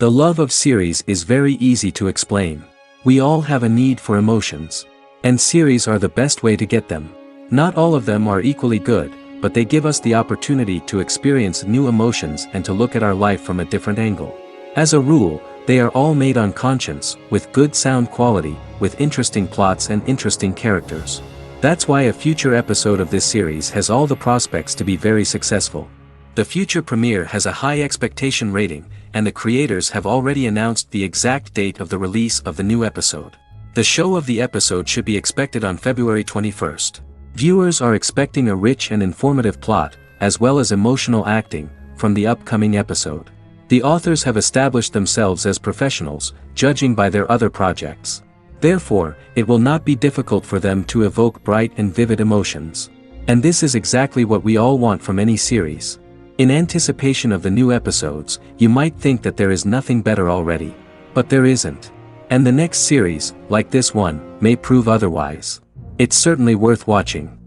The love of series is very easy to explain. We all have a need for emotions. And series are the best way to get them. Not all of them are equally good, but they give us the opportunity to experience new emotions and to look at our life from a different angle. As a rule, they are all made on conscience, with good sound quality, with interesting plots and interesting characters. That's why a future episode of this series has all the prospects to be very successful. The future premiere has a high expectation rating, and the creators have already announced the exact date of the release of the new episode. The show of the episode should be expected on February 21st. Viewers are expecting a rich and informative plot, as well as emotional acting, from the upcoming episode. The authors have established themselves as professionals, judging by their other projects. Therefore, it will not be difficult for them to evoke bright and vivid emotions. And this is exactly what we all want from any series. In anticipation of the new episodes, you might think that there is nothing better already. But there isn't. And the next series, like this one, may prove otherwise. It's certainly worth watching.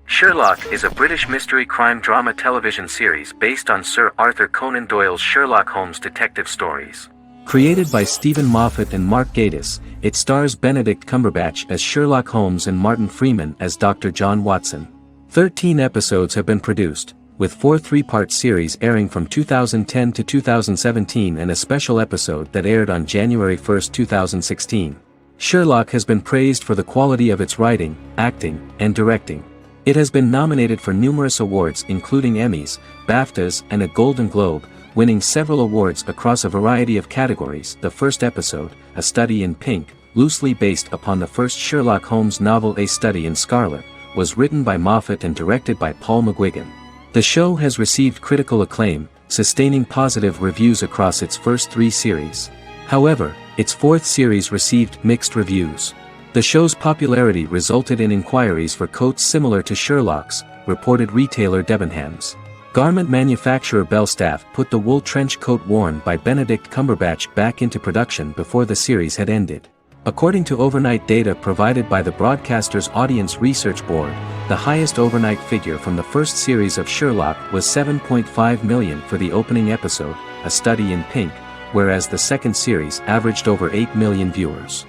Sherlock is a British mystery crime drama television series based on Sir Arthur Conan Doyle's Sherlock Holmes detective stories. Created by Stephen Moffat and Mark Gatiss, it stars Benedict Cumberbatch as Sherlock Holmes and Martin Freeman as Dr. John Watson. 13 episodes have been produced, with 4 three-part series airing from 2010 to 2017 and a special episode that aired on January 1, 2016. Sherlock has been praised for the quality of its writing, acting, and directing. It has been nominated for numerous awards including Emmys, BAFTAs, and a Golden Globe, winning several awards across a variety of categories. The first episode, A Study in Pink, loosely based upon the first Sherlock Holmes novel A Study in Scarlet, was written by Moffat and directed by Paul McGuigan. The show has received critical acclaim, sustaining positive reviews across its first 3 series. However, its 4th series received mixed reviews. The show's popularity resulted in inquiries for coats similar to Sherlock's, reported retailer Debenhams. Garment manufacturer Belstaff put the wool trench coat worn by Benedict Cumberbatch back into production before the series had ended. According to overnight data provided by the broadcaster's Audience Research Board, the highest overnight figure from the first series of Sherlock was 7.5 million for the opening episode, A Study in Pink, whereas the second series averaged over 8 million viewers.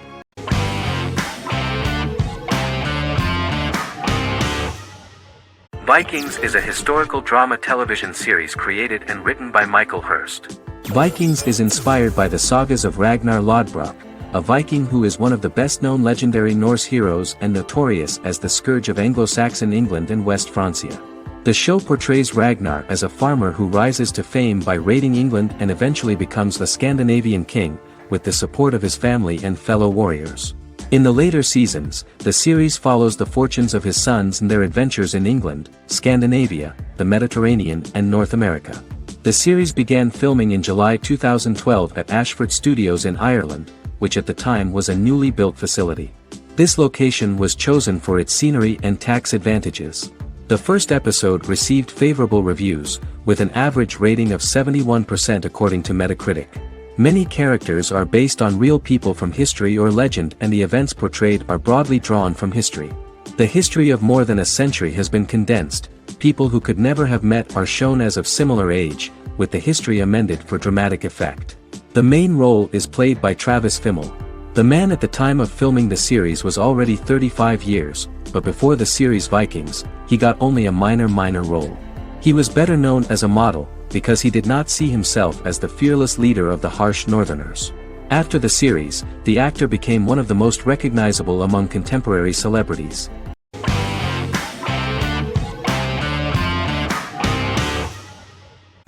Vikings is a historical drama television series created and written by Michael Hurst. Vikings is inspired by the sagas of Ragnar Lodbrok, a Viking who is one of the best-known legendary Norse heroes and notorious as the scourge of Anglo-Saxon England and West Francia. The show portrays Ragnar as a farmer who rises to fame by raiding England and eventually becomes the Scandinavian king, with the support of his family and fellow warriors. In the later seasons, the series follows the fortunes of his sons and their adventures in England, Scandinavia, the Mediterranean and North America. The series began filming in July 2012 at Ashford Studios in Ireland, which at the time was a newly built facility. This location was chosen for its scenery and tax advantages. The first episode received favorable reviews, with an average rating of 71% according to Metacritic. Many characters are based on real people from history or legend, and the events portrayed are broadly drawn from history. The history of more than a century has been condensed. People who could never have met are shown as of similar age, with the history amended for dramatic effect. The main role is played by Travis Fimmel. The man at the time of filming the series was already 35 years, but before the series Vikings, he got only a minor role. He was better known as a model, because he did not see himself as the fearless leader of the harsh Northerners. After the series, the actor became one of the most recognizable among contemporary celebrities.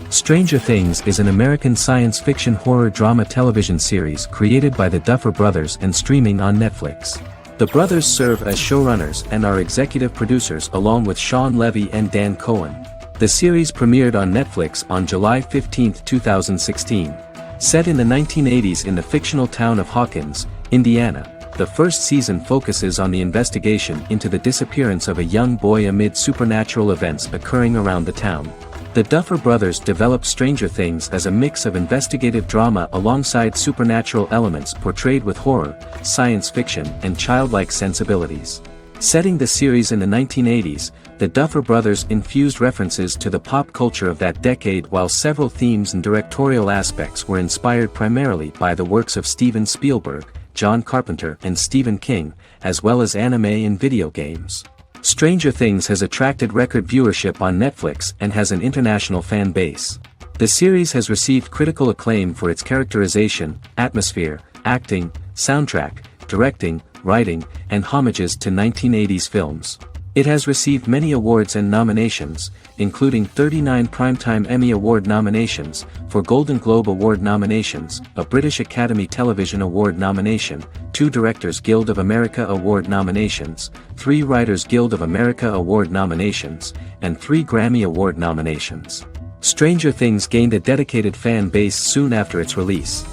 Stranger Things is an American science fiction horror drama television series created by the Duffer Brothers and streaming on Netflix. The brothers serve as showrunners and are executive producers along with Sean Levy and Dan Cohen. The series premiered on Netflix on July 15, 2016. Set in the 1980s in the fictional town of Hawkins, Indiana, the first season focuses on the investigation into the disappearance of a young boy amid supernatural events occurring around the town. The Duffer Brothers developed Stranger Things as a mix of investigative drama alongside supernatural elements portrayed with horror, science fiction, and childlike sensibilities. Setting the series in the 1980s, the Duffer Brothers infused references to the pop culture of that decade, while several themes and directorial aspects were inspired primarily by the works of Steven Spielberg, John Carpenter and Stephen King, as well as anime and video games. Stranger Things has attracted record viewership on Netflix and has an international fan base. The series has received critical acclaim for its characterization, atmosphere, acting, soundtrack, directing, writing, and homages to 1980s films. It has received many awards and nominations, including 39 Primetime Emmy Award nominations, 4 Golden Globe Award nominations, a British Academy Television Award nomination, 2 Directors Guild of America Award nominations, 3 Writers Guild of America Award nominations, and 3 Grammy Award nominations. Stranger Things gained a dedicated fan base soon after its release.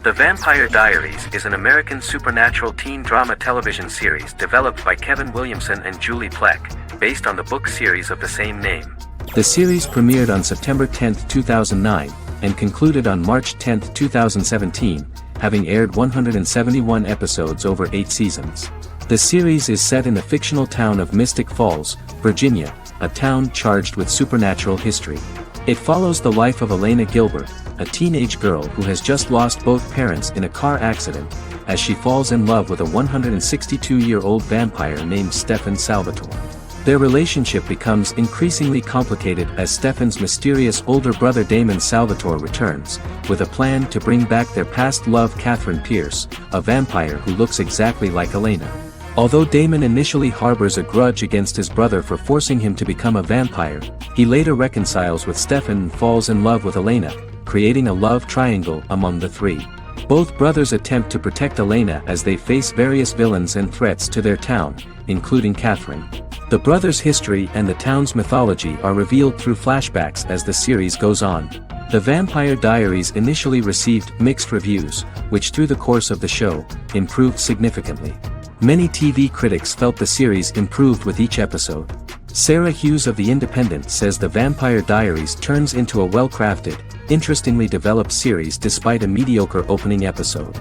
The Vampire Diaries is an American supernatural teen drama television series developed by Kevin Williamson and Julie Plec, based on the book series of the same name. The series premiered on September 10, 2009, and concluded on March 10, 2017, having aired 171 episodes over 8 seasons. The series is set in the fictional town of Mystic Falls, Virginia, a town charged with supernatural history. It follows the life of Elena Gilbert, a teenage girl who has just lost both parents in a car accident, as she falls in love with a 162-year-old vampire named Stefan Salvatore. Their relationship becomes increasingly complicated as Stefan's mysterious older brother Damon Salvatore returns, with a plan to bring back their past love Catherine Pierce, a vampire who looks exactly like Elena. Although Damon initially harbors a grudge against his brother for forcing him to become a vampire, he later reconciles with Stefan and falls in love with Elena, creating a love triangle among the three. Both brothers attempt to protect Elena as they face various villains and threats to their town, including Catherine. The brothers' history and the town's mythology are revealed through flashbacks as the series goes on. The Vampire Diaries initially received mixed reviews, which through the course of the show, improved significantly. Many TV critics felt the series improved with each episode. Sarah Hughes of The Independent says The Vampire Diaries turns into a well-crafted, interestingly developed series despite a mediocre opening episode.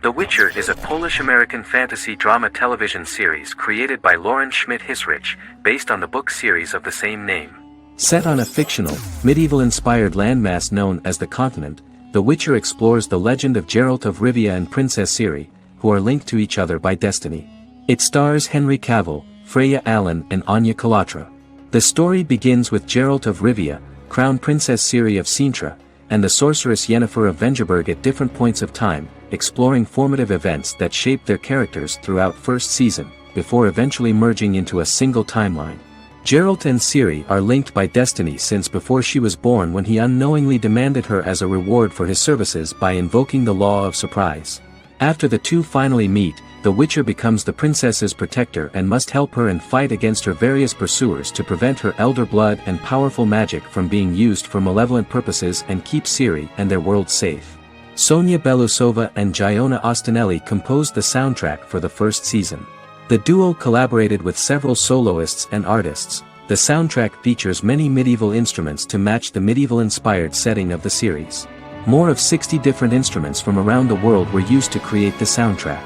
The Witcher is a Polish-American fantasy drama television series created by Lauren Schmidt-Hissrich, based on the book series of the same name. Set on a fictional, medieval-inspired landmass known as the Continent, The Witcher explores the legend of Geralt of Rivia and Princess Ciri, who are linked to each other by destiny. It stars Henry Cavill, Freya Allan and Anya Chalotra. The story begins with Geralt of Rivia, Crown Princess Ciri of Sintra, and the sorceress Yennefer of Vengerberg at different points of time, exploring formative events that shape their characters throughout first season, before eventually merging into a single timeline. Geralt and Ciri are linked by destiny since before she was born, when he unknowingly demanded her as a reward for his services by invoking the law of surprise. After the two finally meet, the Witcher becomes the princess's protector and must help her and fight against her various pursuers to prevent her elder blood and powerful magic from being used for malevolent purposes and keep Ciri and their world safe. Sonia Belousova and Giona Ostinelli composed the soundtrack for the first season. The duo collaborated with several soloists and artists. The soundtrack features many medieval instruments to match the medieval-inspired setting of the series. More of 60 different instruments from around the world were used to create the soundtrack.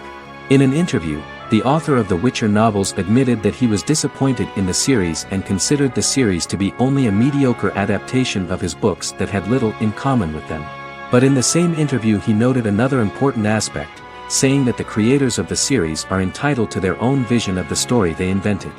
In an interview, the author of the Witcher novels admitted that he was disappointed in the series and considered the series to be only a mediocre adaptation of his books that had little in common with them. But in the same interview he noted another important aspect, saying that the creators of the series are entitled to their own vision of the story they invented.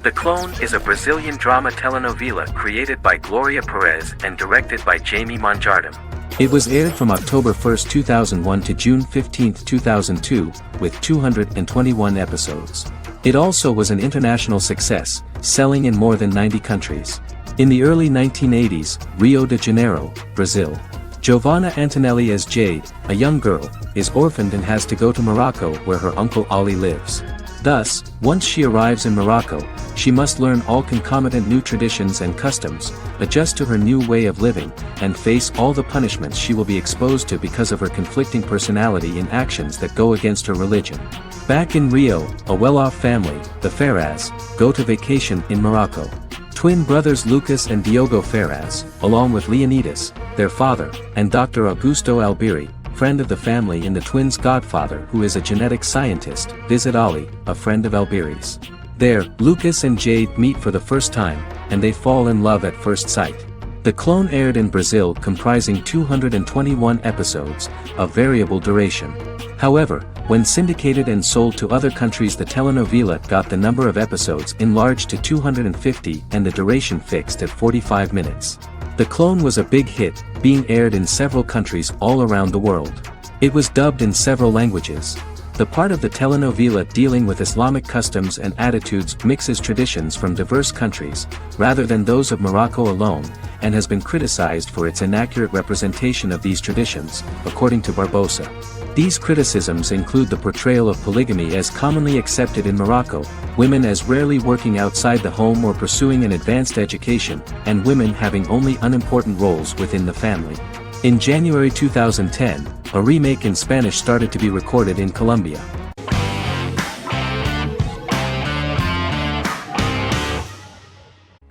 The Clone is a Brazilian drama telenovela created by Gloria Perez and directed by Jamie Monjardim. It was aired from October 1, 2001 to June 15, 2002, with 221 episodes. It also was an international success, selling in more than 90 countries. In the early 1980s, Rio de Janeiro, Brazil. Giovanna Antonelli as Jade, a young girl, is orphaned and has to go to Morocco where her uncle Ali lives. Thus, once she arrives in Morocco, she must learn all concomitant new traditions and customs, adjust to her new way of living, and face all the punishments she will be exposed to because of her conflicting personality in actions that go against her religion. Back in Rio, a well-off family, the Ferraz, go to vacation in Morocco. Twin brothers Lucas and Diogo Ferraz, along with Leonidas, their father, and Dr. Augusto Albiri, friend of the family and the twins' godfather who is a genetic scientist, visit Ali, a friend of Albiri's. There, Lucas and Jade meet for the first time, and they fall in love at first sight. The clone aired in Brazil comprising 221 episodes, of variable duration. However, when syndicated and sold to other countries, the telenovela got the number of episodes enlarged to 250 and the duration fixed at 45 minutes. The clone was a big hit, being aired in several countries all around the world. It was dubbed in several languages. The part of the telenovela dealing with Islamic customs and attitudes mixes traditions from diverse countries, rather than those of Morocco alone, and has been criticized for its inaccurate representation of these traditions, according to Barbosa. These criticisms include the portrayal of polygamy as commonly accepted in Morocco, women as rarely working outside the home or pursuing an advanced education, and women having only unimportant roles within the family. In January 2010, a remake in Spanish started to be recorded in Colombia.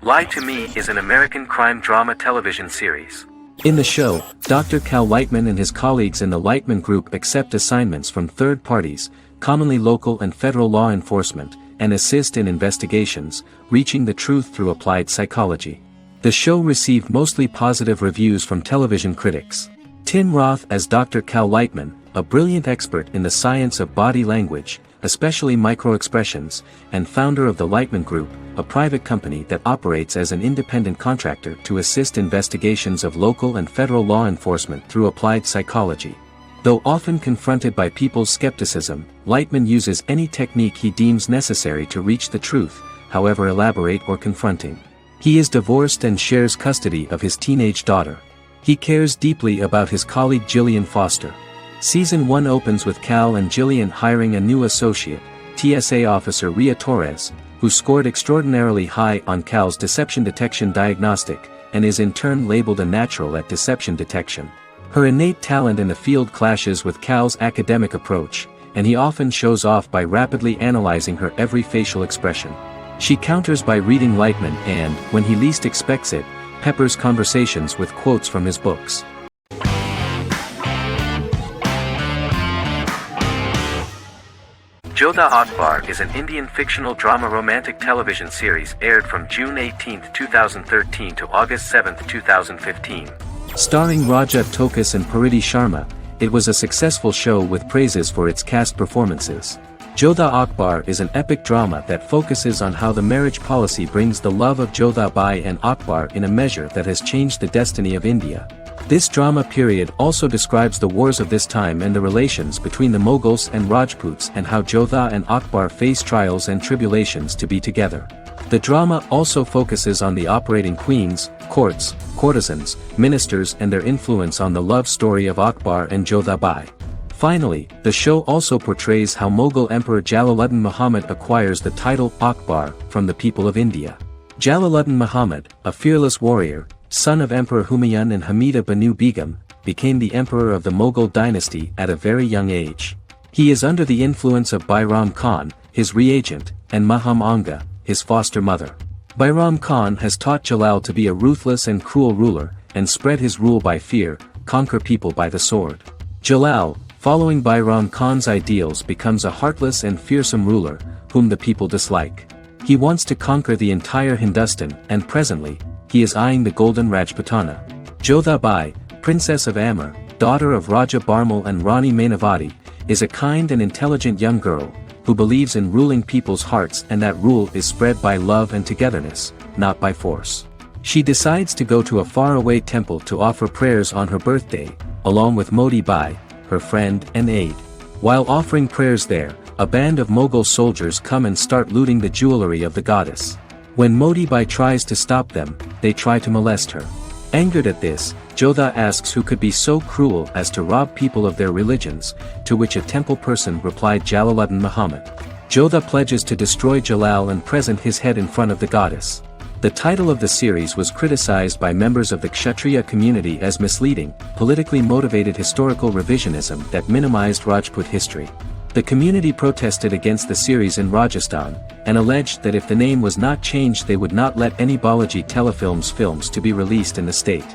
Lie to Me is an American crime drama television series. In the show, Dr. Cal Lightman and his colleagues in the Lightman Group accept assignments from third parties, commonly local and federal law enforcement, and assist in investigations, reaching the truth through applied psychology. The show received mostly positive reviews from television critics. Tim Roth as Dr. Cal Lightman, a brilliant expert in the science of body language, especially microexpressions, and founder of the Lightman Group, a private company that operates as an independent contractor to assist investigations of local and federal law enforcement through applied psychology. Though often confronted by people's skepticism, Lightman uses any technique he deems necessary to reach the truth, however elaborate or confronting. He is divorced and shares custody of his teenage daughter. He cares deeply about his colleague Gillian Foster. Season 1 opens with Cal and Gillian hiring a new associate, TSA officer Ria Torres, who scored extraordinarily high on Cal's deception detection diagnostic, and is in turn labeled a natural at deception detection. Her innate talent in the field clashes with Cal's academic approach, and he often shows off by rapidly analyzing her every facial expression. She counters by reading Lightman and, when he least expects it, peppers conversations with quotes from his books. Jodha Akbar is an Indian fictional drama romantic television series aired from June 18, 2013 to August 7, 2015. Starring Raja Tokas and Pariti Sharma, it was a successful show with praises for its cast performances. Jodha Akbar is an epic drama that focuses on how the marriage policy brings the love of Jodha Bai and Akbar in a measure that has changed the destiny of India. This drama period also describes the wars of this time and the relations between the Mughals and Rajputs and how Jodha and Akbar face trials and tribulations to be together. The drama also focuses on the operating queens, courts, courtesans, ministers and their influence on the love story of Akbar and Jodha Bai. Finally, the show also portrays how Mughal Emperor Jalaluddin Muhammad acquires the title Akbar from the people of India. Jalaluddin Muhammad, a fearless warrior, son of Emperor Humayun and Hamida Banu Begum, became the emperor of the Mughal dynasty at a very young age. He is under the influence of Bairam Khan, his reagent, and Maham Anga, his foster mother. Bairam Khan has taught Jalal to be a ruthless and cruel ruler, and spread his rule by fear, conquer people by the sword. Jalal, following Bairam Khan's ideals, becomes a heartless and fearsome ruler, whom the people dislike. He wants to conquer the entire Hindustan, and presently, he is eyeing the golden Rajputana. Jodha Bai, princess of Amber, daughter of Raja Barmal and Rani Mainavati, is a kind and intelligent young girl, who believes in ruling people's hearts and that rule is spread by love and togetherness, not by force. She decides to go to a faraway temple to offer prayers on her birthday, along with Modi Bai, her friend and aide. While offering prayers there, a band of Mughal soldiers come and start looting the jewelry of the goddess. When Modi Bai tries to stop them, they try to molest her. Angered at this, Jodha asks who could be so cruel as to rob people of their religions, to which a temple person replied Jalaluddin Muhammad. Jodha pledges to destroy Jalal and present his head in front of the goddess. The title of the series was criticized by members of the Kshatriya community as misleading, politically motivated historical revisionism that minimized Rajput history. The community protested against the series in Rajasthan, and alleged that if the name was not changed they would not let any Balaji telefilms films to be released in the state.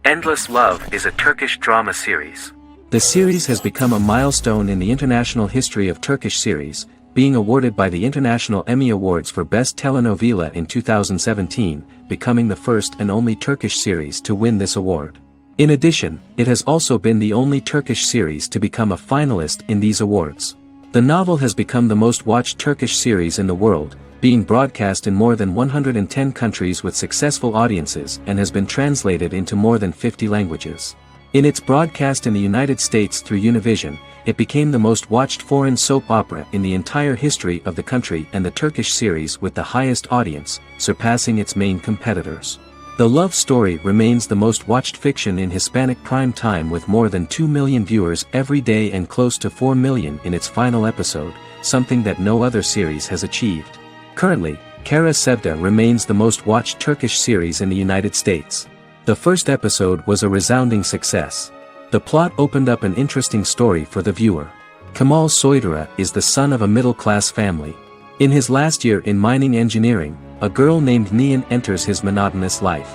Endless Love is a Turkish drama series. The series has become a milestone in the international history of Turkish series, being awarded by the International Emmy Awards for Best Telenovela in 2017, becoming the first and only Turkish series to win this award. In addition, it has also been the only Turkish series to become a finalist in these awards. The novel has become the most watched Turkish series in the world, being broadcast in more than 110 countries with successful audiences and has been translated into more than 50 languages. In its broadcast in the United States through Univision, it became the most watched foreign soap opera in the entire history of the country and the Turkish series with the highest audience, surpassing its main competitors. The love story remains the most watched fiction in Hispanic prime time with more than 2 million viewers every day and close to 4 million in its final episode, something that no other series has achieved. Currently, Kara Sevda remains the most watched Turkish series in the United States. The first episode was a resounding success. The plot opened up an interesting story for the viewer. Kemal Soydura is the son of a middle-class family. In his last year in mining engineering, a girl named Nihan enters his monotonous life.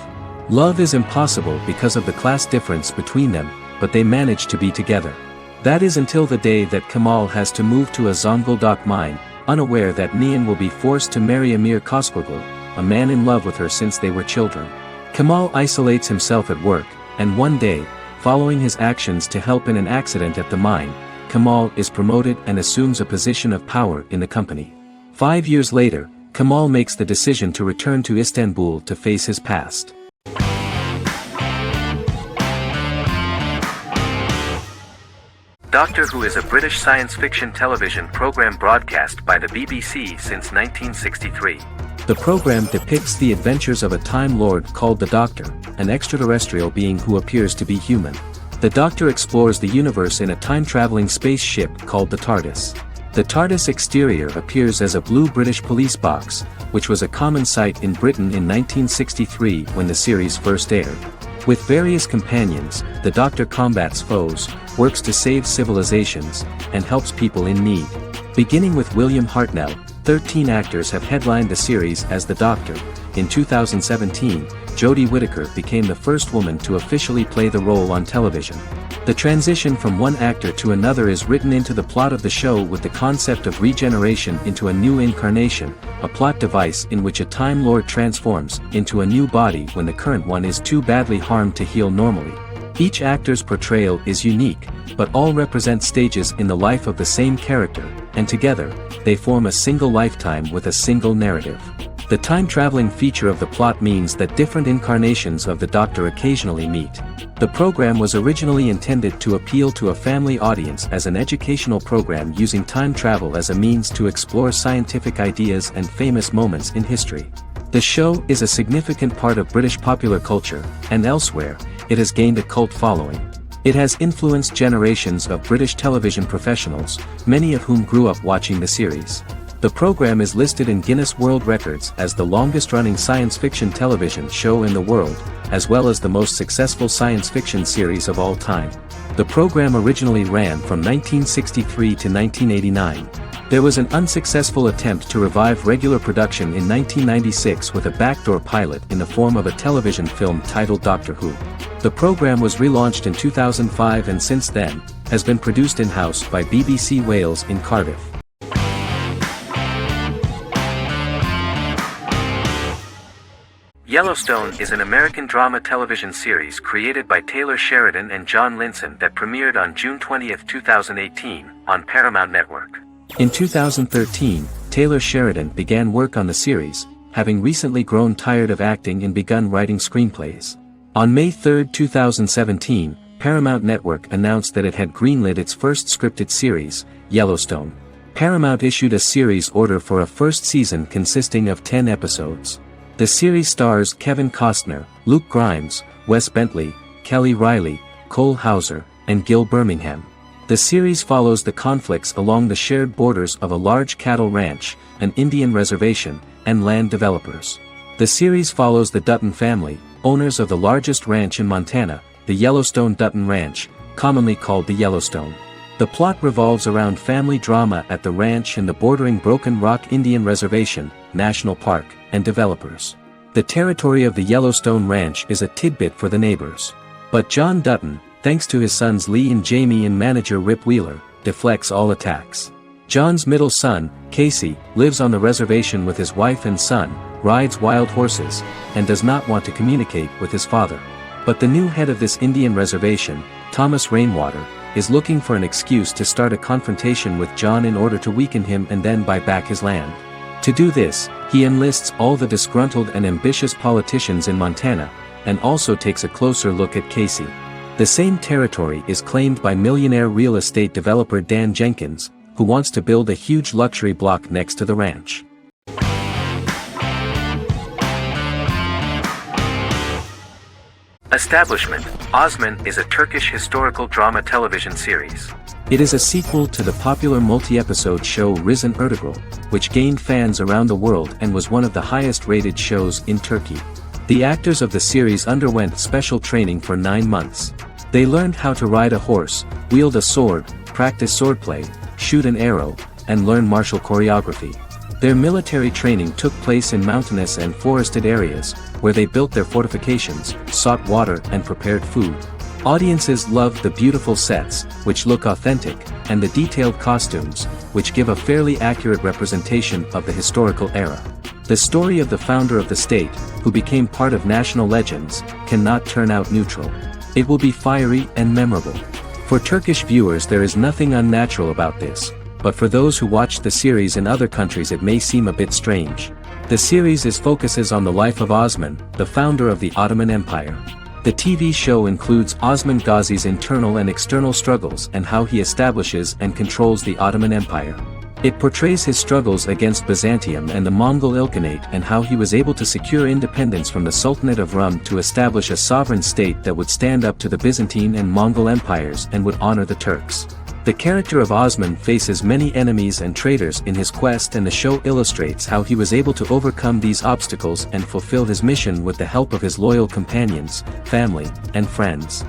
Love is impossible because of the class difference between them, but they manage to be together. That is until the day that Kemal has to move to a Zonguldak mine, unaware that Nihan will be forced to marry Amir Koskorglu, a man in love with her since they were children. Kemal isolates himself at work, and one day, following his actions to help in an accident at the mine, Kemal is promoted and assumes a position of power in the company. 5 years later, Kemal makes the decision to return to Istanbul to face his past. Doctor Who is a British science fiction television program broadcast by the BBC since 1963. The program depicts the adventures of a Time Lord called the Doctor, an extraterrestrial being who appears to be human. The Doctor explores the universe in a time-traveling spaceship called the TARDIS. The TARDIS exterior appears as a blue British police box, which was a common sight in Britain in 1963 when the series first aired. With various companions, the Doctor combats foes, works to save civilizations, and helps people in need. Beginning with William Hartnell, 13 actors have headlined the series as the Doctor. In 2017, Jodie Whittaker became the first woman to officially play the role on television. The transition from one actor to another is written into the plot of the show with the concept of regeneration into a new incarnation, a plot device in which a Time Lord transforms into a new body when the current one is too badly harmed to heal normally. Each actor's portrayal is unique, but all represent stages in the life of the same character, and together, they form a single lifetime with a single narrative. The time-traveling feature of the plot means that different incarnations of the Doctor occasionally meet. The program was originally intended to appeal to a family audience as an educational program using time travel as a means to explore scientific ideas and famous moments in history. The show is a significant part of British popular culture, and elsewhere, it has gained a cult following. It has influenced generations of British television professionals, many of whom grew up watching the series. The program is listed in Guinness World Records as the longest-running science fiction television show in the world, as well as the most successful science fiction series of all time. The program originally ran from 1963 to 1989. There was an unsuccessful attempt to revive regular production in 1996 with a backdoor pilot in the form of a television film titled Doctor Who. The program was relaunched in 2005 and since then, has been produced in-house by BBC Wales in Cardiff. Yellowstone is an American drama television series created by Taylor Sheridan and John Linson that premiered on June 20, 2018, on Paramount Network. In 2013, Taylor Sheridan began work on the series, having recently grown tired of acting and begun writing screenplays. On May 3, 2017, Paramount Network announced that it had greenlit its first scripted series, Yellowstone. Paramount issued a series order for a first season consisting of 10 episodes. The series stars Kevin Costner, Luke Grimes, Wes Bentley, Kelly Riley, Cole Hauser, and Gil Birmingham. The series follows the conflicts along the shared borders of a large cattle ranch, an Indian reservation, and land developers. The series follows the Dutton family, owners of the largest ranch in Montana, the Yellowstone Dutton Ranch, commonly called the Yellowstone. The plot revolves around family drama at the ranch and the bordering Broken Rock Indian Reservation, National Park, and developers. The territory of the Yellowstone Ranch is a tidbit for the neighbors. But John Dutton, thanks to his sons Lee and Jamie and manager Rip Wheeler, deflects all attacks. John's middle son, Casey, lives on the reservation with his wife and son, rides wild horses, and does not want to communicate with his father. But the new head of this Indian reservation, Thomas Rainwater, is looking for an excuse to start a confrontation with John in order to weaken him and then buy back his land. To do this, he enlists all the disgruntled and ambitious politicians in Montana, and also takes a closer look at Casey. The same territory is claimed by millionaire real estate developer Dan Jenkins, who wants to build a huge luxury block next to the ranch. Establishment. Osman is a Turkish historical drama television series. It is a sequel to the popular multi-episode show Risen Ertugrul, which gained fans around the world and was one of the highest-rated shows in Turkey. The actors of the series underwent special training for 9 months. They learned how to ride a horse, wield a sword, practice swordplay, shoot an arrow, and learn martial choreography. Their military training took place in mountainous and forested areas, where they built their fortifications, sought water and prepared food. Audiences loved the beautiful sets, which look authentic, and the detailed costumes, which give a fairly accurate representation of the historical era. The story of the founder of the state, who became part of national legends, cannot turn out neutral. It will be fiery and memorable. For Turkish viewers there is nothing unnatural about this, but for those who watch the series in other countries it may seem a bit strange. The series focuses on the life of Osman, the founder of the Ottoman Empire. The TV show includes Osman Ghazi's internal and external struggles and how he establishes and controls the Ottoman Empire. It portrays his struggles against Byzantium and the Mongol Ilkhanate and how he was able to secure independence from the Sultanate of Rum to establish a sovereign state that would stand up to the Byzantine and Mongol empires and would honor the Turks. The character of Osman faces many enemies and traitors in his quest, and the show illustrates how he was able to overcome these obstacles and fulfill his mission with the help of his loyal companions, family, and friends.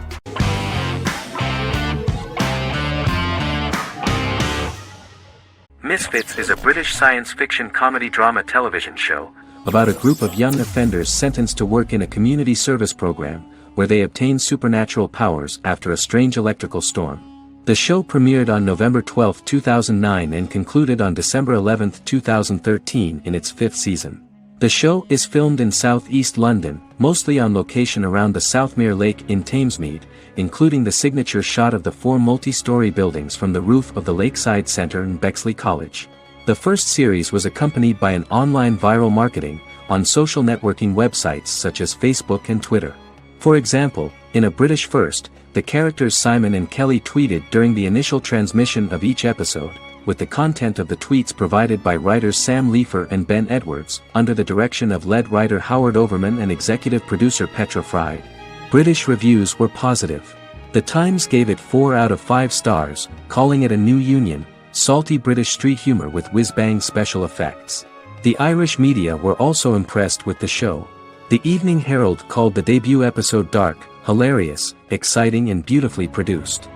Misfits is a British science fiction comedy drama television show about a group of young offenders sentenced to work in a community service program, where they obtain supernatural powers after a strange electrical storm. The show premiered on November 12, 2009 and concluded on December 11, 2013 in its 5th season. The show is filmed in southeast London, mostly on location around the Southmere Lake in Thamesmead, including the signature shot of the 4 multi-story buildings from the roof of the Lakeside Centre in Bexley College. The first series was accompanied by an online viral marketing on social networking websites such as Facebook and Twitter. For example, in a British first, the characters Simon and Kelly tweeted during the initial transmission of each episode, with the content of the tweets provided by writers Sam Leifer and Ben Edwards, under the direction of lead writer Howard Overman and executive producer Petra Fried. British reviews were positive. The Times gave it 4 out of 5 stars, calling it a new union, salty British street humor with whiz-bang special effects. The Irish media were also impressed with the show. The Evening Herald called the debut episode dark, hilarious, exciting and beautifully produced.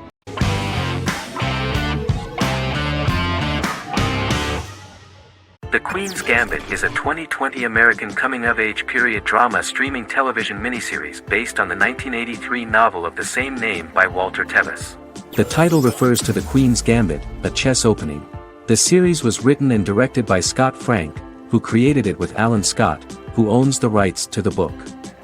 The Queen's Gambit is a 2020 American coming-of-age period drama streaming television miniseries based on the 1983 novel of the same name by Walter Tevis. The title refers to the Queen's Gambit, a chess opening. The series was written and directed by Scott Frank, who created it with Alan Scott, who owns the rights to the book.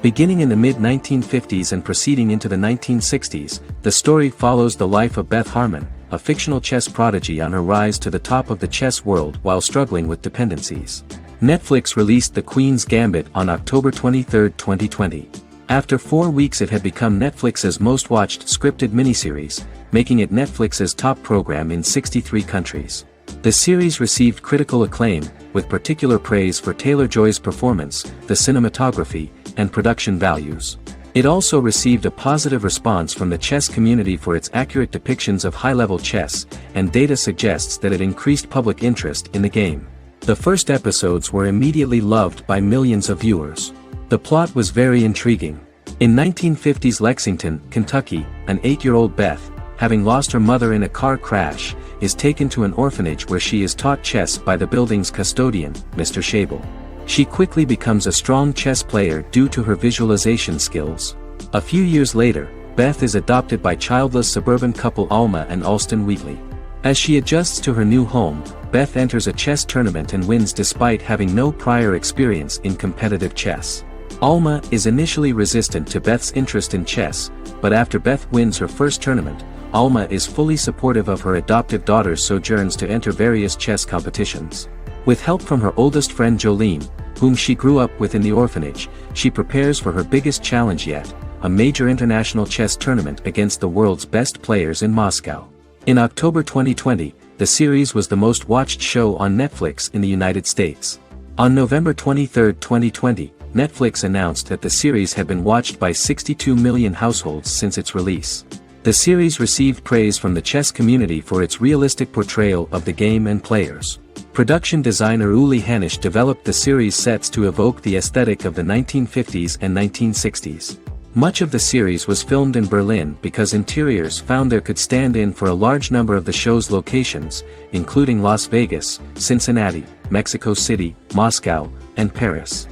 Beginning in the mid-1950s and proceeding into the 1960s, the story follows the life of Beth Harmon, a fictional chess prodigy on her rise to the top of the chess world while struggling with dependencies. Netflix released The Queen's Gambit on October 23, 2020. After 4 weeks it had become Netflix's most-watched scripted miniseries, making it Netflix's top program in 63 countries. The series received critical acclaim, with particular praise for Taylor-Joy's performance, the cinematography, and production values. It also received a positive response from the chess community for its accurate depictions of high-level chess, and data suggests that it increased public interest in the game. The first episodes were immediately loved by millions of viewers. The plot was very intriguing. In 1950s Lexington, Kentucky, an 8-year-old Beth, having lost her mother in a car crash, is taken to an orphanage where she is taught chess by the building's custodian, Mr. Schabel. She quickly becomes a strong chess player due to her visualization skills. A few years later, Beth is adopted by childless suburban couple Alma and Alston Wheatley. As she adjusts to her new home, Beth enters a chess tournament and wins despite having no prior experience in competitive chess. Alma is initially resistant to Beth's interest in chess, but after Beth wins her first tournament, Alma is fully supportive of her adoptive daughter's sojourns to enter various chess competitions. With help from her oldest friend Jolene, whom she grew up with in the orphanage, she prepares for her biggest challenge yet, a major international chess tournament against the world's best players in Moscow. In October 2020, the series was the most watched show on Netflix in the United States. On November 23, 2020, Netflix announced that the series had been watched by 62 million households since its release. The series received praise from the chess community for its realistic portrayal of the game and players. Production designer Uli Hanisch developed the series' sets to evoke the aesthetic of the 1950s and 1960s. Much of the series was filmed in Berlin because interiors found there could stand in for a large number of the show's locations, including Las Vegas, Cincinnati, Mexico City, Moscow, and Paris.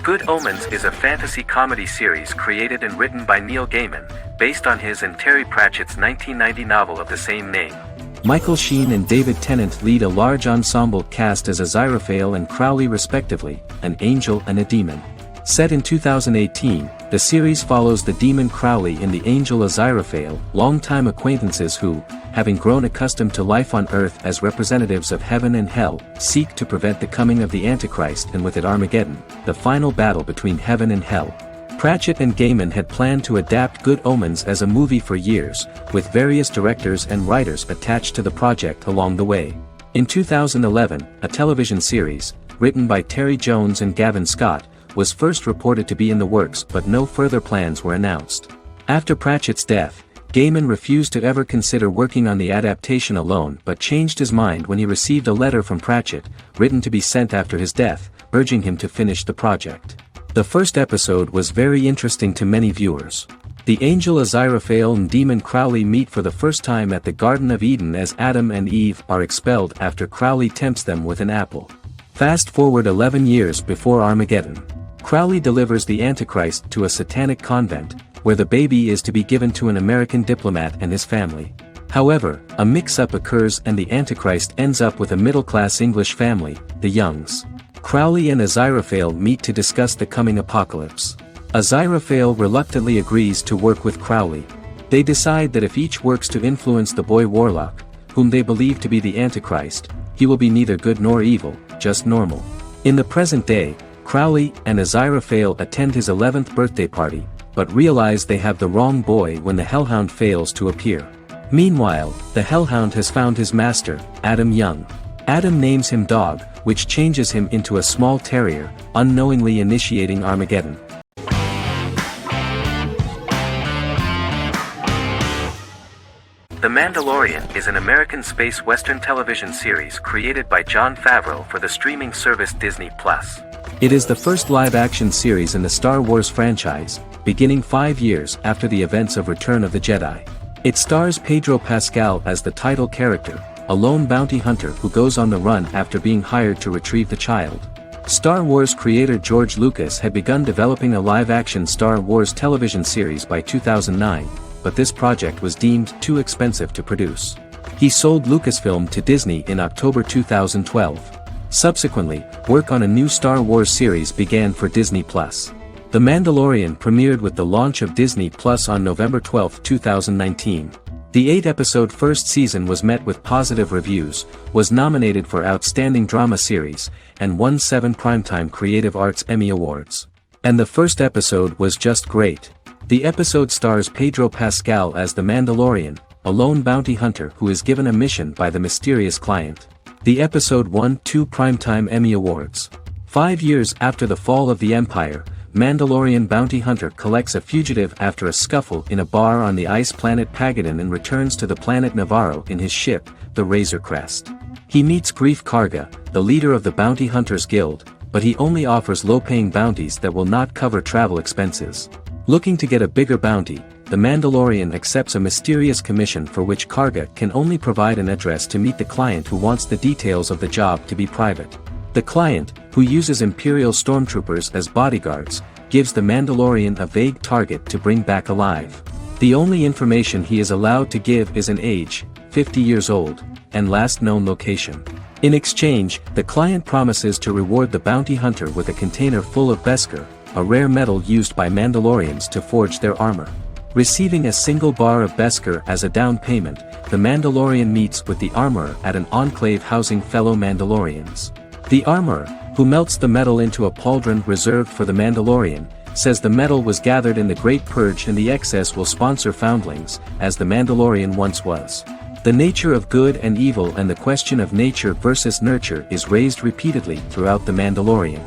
Good Omens is a fantasy comedy series created and written by Neil Gaiman, based on his and Terry Pratchett's 1990 novel of the same name. Michael Sheen and David Tennant lead a large ensemble cast as Aziraphale and Crowley respectively, an angel and a demon. Set in 2018, the series follows the demon Crowley and the angel Aziraphale, longtime acquaintances who, having grown accustomed to life on Earth as representatives of heaven and hell, seek to prevent the coming of the Antichrist and with it Armageddon, the final battle between heaven and hell. Pratchett and Gaiman had planned to adapt Good Omens as a movie for years, with various directors and writers attached to the project along the way. In 2011, a television series, written by Terry Jones and Gavin Scott, was first reported to be in the works but no further plans were announced. After Pratchett's death, Gaiman refused to ever consider working on the adaptation alone but changed his mind when he received a letter from Pratchett, written to be sent after his death, urging him to finish the project. The first episode was very interesting to many viewers. The angel Aziraphale and demon Crowley meet for the first time at the Garden of Eden as Adam and Eve are expelled after Crowley tempts them with an apple. Fast forward 11 years before Armageddon. Crowley delivers the Antichrist to a satanic convent, where the baby is to be given to an American diplomat and his family. However, a mix-up occurs and the Antichrist ends up with a middle-class English family, the Youngs. Crowley and Aziraphale meet to discuss the coming apocalypse. Aziraphale reluctantly agrees to work with Crowley. They decide that if each works to influence the boy Warlock, whom they believe to be the Antichrist, he will be neither good nor evil, just normal. In the present day, Crowley and Aziraphale attend his 11th birthday party, but realize they have the wrong boy when the Hellhound fails to appear. Meanwhile, the Hellhound has found his master, Adam Young. Adam names him Dog, which changes him into a small terrier, unknowingly initiating Armageddon. The Mandalorian is an American space western television series created by Jon Favreau for the streaming service Disney+. It is the first live-action series in the Star Wars franchise, beginning 5 years after the events of Return of the Jedi. It stars Pedro Pascal as the title character, a lone bounty hunter who goes on the run after being hired to retrieve the child. Star Wars creator George Lucas had begun developing a live-action Star Wars television series by 2009, but this project was deemed too expensive to produce. He sold Lucasfilm to Disney in October 2012. Subsequently, work on a new Star Wars series began for Disney+. The Mandalorian premiered with the launch of Disney Plus on November 12, 2019. The 8-episode first season was met with positive reviews, was nominated for Outstanding Drama Series, and won 7 Primetime Creative Arts Emmy Awards. And the first episode was just great. The episode stars Pedro Pascal as the Mandalorian, a lone bounty hunter who is given a mission by the mysterious client. The episode won 2 Primetime Emmy Awards. 5 years after the fall of the Empire, Mandalorian bounty hunter collects a fugitive after a scuffle in a bar on the ice planet Pagadan and returns to the planet Navarro in his ship, the Razor Crest. He meets Grief Karga, the leader of the Bounty Hunters Guild, but he only offers low-paying bounties that will not cover travel expenses. Looking to get a bigger bounty, the Mandalorian accepts a mysterious commission for which Karga can only provide an address to meet the client who wants the details of the job to be private. The client, who uses Imperial stormtroopers as bodyguards, gives the Mandalorian a vague target to bring back alive. The only information he is allowed to give is an age, 50 years old, and last known location. In exchange, the client promises to reward the bounty hunter with a container full of Beskar, a rare metal used by Mandalorians to forge their armor. Receiving a single bar of Beskar as a down payment, the Mandalorian meets with the armorer at an enclave housing fellow Mandalorians. The armorer, who melts the metal into a pauldron reserved for the Mandalorian, says the metal was gathered in the Great Purge and the excess will sponsor foundlings, as the Mandalorian once was. The nature of good and evil and the question of nature versus nurture is raised repeatedly throughout The Mandalorian.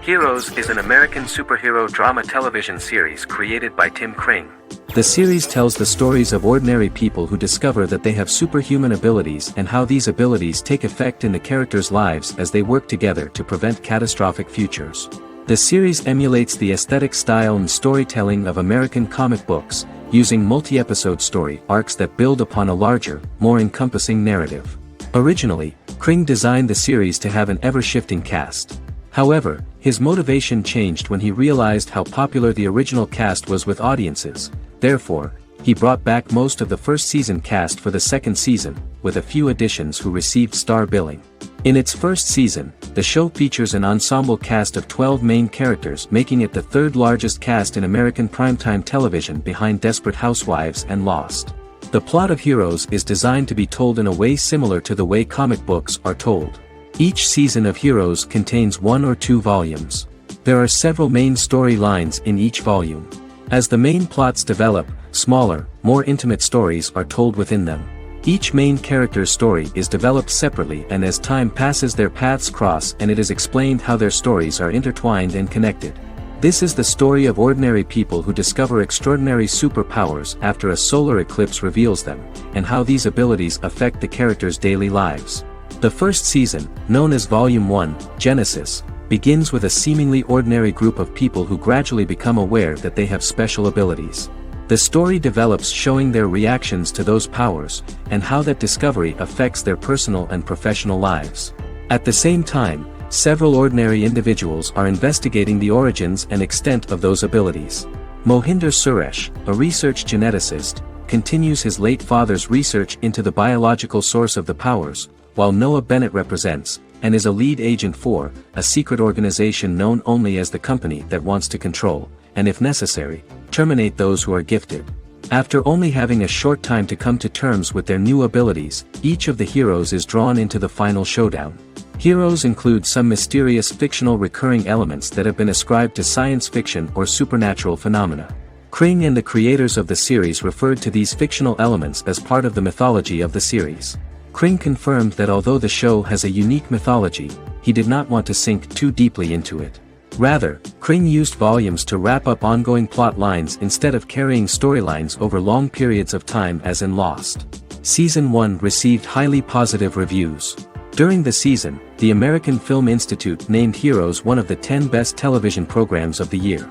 Heroes is an American superhero drama television series created by Tim Kring. The series tells the stories of ordinary people who discover that they have superhuman abilities and how these abilities take effect in the characters' lives as they work together to prevent catastrophic futures. The series emulates the aesthetic style and storytelling of American comic books, using multi-episode story arcs that build upon a larger, more encompassing narrative. Originally, Kring designed the series to have an ever-shifting cast. However, his motivation changed when he realized how popular the original cast was with audiences. Therefore, he brought back most of the first season cast for the second season, with a few additions who received star billing. In its first season, the show features an ensemble cast of 12 main characters, making it the third largest cast in American primetime television behind Desperate Housewives and Lost. The plot of Heroes is designed to be told in a way similar to the way comic books are told. Each season of Heroes contains 1 or 2 volumes. There are several main storylines in each volume. As the main plots develop, smaller, more intimate stories are told within them. Each main character's story is developed separately, and as time passes their paths cross and it is explained how their stories are intertwined and connected. This is the story of ordinary people who discover extraordinary superpowers after a solar eclipse reveals them, and how these abilities affect the characters' daily lives. The first season, known as Volume 1, Genesis, begins with a seemingly ordinary group of people who gradually become aware that they have special abilities. The story develops showing their reactions to those powers, and how that discovery affects their personal and professional lives. At the same time, several ordinary individuals are investigating the origins and extent of those abilities. Mohinder Suresh, a research geneticist, continues his late father's research into the biological source of the powers, while Noah Bennett represents, and is a lead agent for, a secret organization known only as the company that wants to control, and if necessary, terminate those who are gifted. After only having a short time to come to terms with their new abilities, each of the heroes is drawn into the final showdown. Heroes include some mysterious fictional recurring elements that have been ascribed to science fiction or supernatural phenomena. Kring and the creators of the series referred to these fictional elements as part of the mythology of the series. Kring confirmed that although the show has a unique mythology, he did not want to sink too deeply into it. Rather, Kring used volumes to wrap up ongoing plot lines instead of carrying storylines over long periods of time as in Lost. Season 1 received highly positive reviews. During the season, the American Film Institute named Heroes one of the 10 best television programs of the year.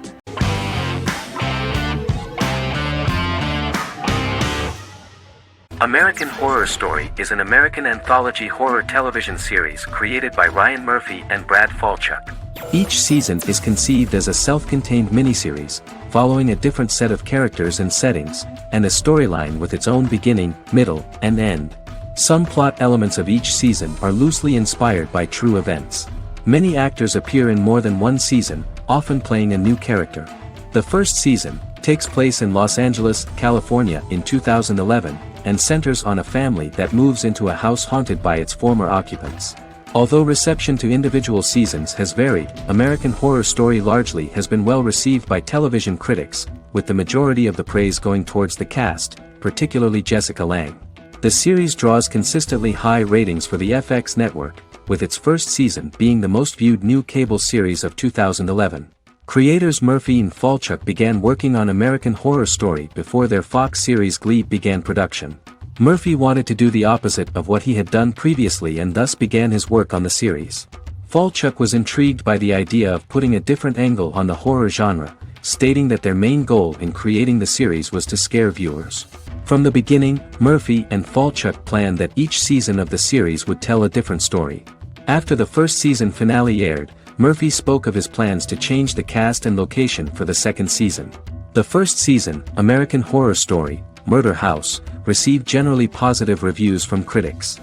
American Horror Story is an American anthology horror television series created by Ryan Murphy and Brad Falchuk. Each season is conceived as a self-contained miniseries, following a different set of characters and settings, and a storyline with its own beginning, middle, and end. Some plot elements of each season are loosely inspired by true events. Many actors appear in more than one season, often playing a new character. The first season takes place in Los Angeles, California in 2011, and centers on a family that moves into a house haunted by its former occupants. Although reception to individual seasons has varied, American Horror Story largely has been well received by television critics, with the majority of the praise going towards the cast, particularly Jessica Lange. The series draws consistently high ratings for the FX network, with its first season being the most viewed new cable series of 2011. Creators Murphy and Falchuk began working on American Horror Story before their Fox series Glee began production. Murphy wanted to do the opposite of what he had done previously and thus began his work on the series. Falchuk was intrigued by the idea of putting a different angle on the horror genre, stating that their main goal in creating the series was to scare viewers. From the beginning, Murphy and Falchuk planned that each season of the series would tell a different story. After the first season finale aired, Murphy spoke of his plans to change the cast and location for the second season. The first season, American Horror Story, Murder House, received generally positive reviews from critics.